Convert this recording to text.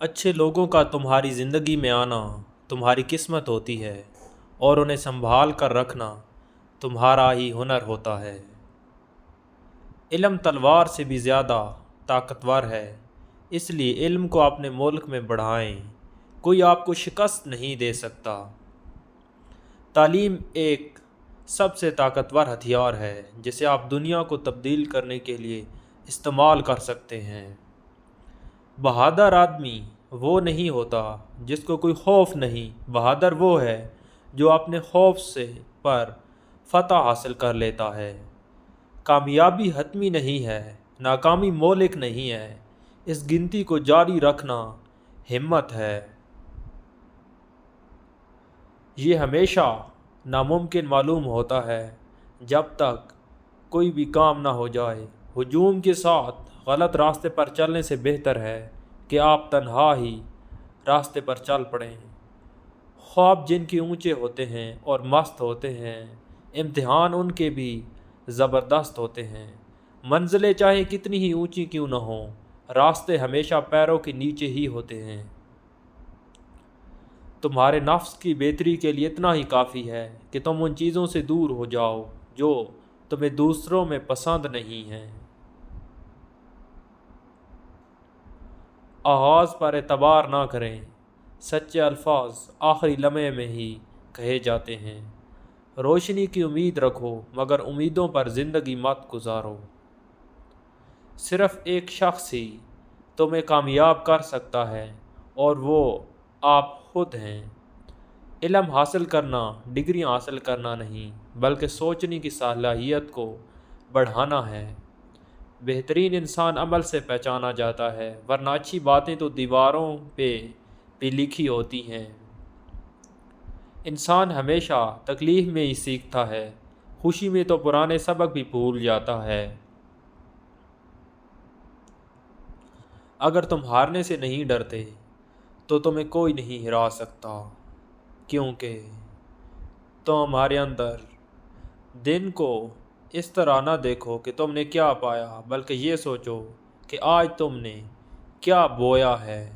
اچھے لوگوں کا تمہاری زندگی میں آنا تمہاری قسمت ہوتی ہے اور انہیں سنبھال کر رکھنا تمہارا ہی ہنر ہوتا ہے۔ علم تلوار سے بھی زیادہ طاقتور ہے، اس لیے علم کو اپنے ملک میں بڑھائیں، کوئی آپ کو شکست نہیں دے سکتا۔ تعلیم ایک سب سے طاقتور ہتھیار ہے جسے آپ دنیا کو تبدیل کرنے کے لیے استعمال کر سکتے ہیں۔ بہادر آدمی وہ نہیں ہوتا جس کو کوئی خوف نہیں، بہادر وہ ہے جو اپنے خوف سے پر فتح حاصل کر لیتا ہے۔ کامیابی حتمی نہیں ہے، ناکامی مہلک نہیں ہے، اس گنتی کو جاری رکھنا ہمت ہے۔ یہ ہمیشہ ناممکن معلوم ہوتا ہے جب تک کوئی بھی کام نہ ہو جائے۔ ہجوم کے ساتھ غلط راستے پر چلنے سے بہتر ہے کہ آپ تنہا ہی راستے پر چل پڑیں۔ خواب جن کے اونچے ہوتے ہیں اور مست ہوتے ہیں، امتحان ان کے بھی زبردست ہوتے ہیں۔ منزلیں چاہے کتنی ہی اونچی کیوں نہ ہوں، راستے ہمیشہ پیروں کے نیچے ہی ہوتے ہیں۔ تمہارے نفس کی بہتری کے لیے اتنا ہی کافی ہے کہ تم ان چیزوں سے دور ہو جاؤ جو تمہیں دوسروں میں پسند نہیں ہیں۔ آغاز پر اعتبار نہ کریں، سچے الفاظ آخری لمحے میں ہی کہے جاتے ہیں۔ روشنی کی امید رکھو مگر امیدوں پر زندگی مت گزارو۔ صرف ایک شخص ہی تمہیں کامیاب کر سکتا ہے اور وہ آپ خود ہیں۔ علم حاصل کرنا ڈگریاں حاصل کرنا نہیں بلکہ سوچنے کی صلاحیت کو بڑھانا ہے۔ بہترین انسان عمل سے پہچانا جاتا ہے، ورنہ اچھی باتیں تو دیواروں پہ بھی لکھی ہوتی ہیں۔ انسان ہمیشہ تکلیف میں ہی سیکھتا ہے، خوشی میں تو پرانے سبق بھی بھول جاتا ہے۔ اگر تم ہارنے سے نہیں ڈرتے تو تمہیں کوئی نہیں ہرا سکتا، کیونکہ تمہارے اندر دن کو اس طرح نہ دیکھو کہ تم نے کیا پایا، بلکہ یہ سوچو کہ آج تم نے کیا بویا ہے۔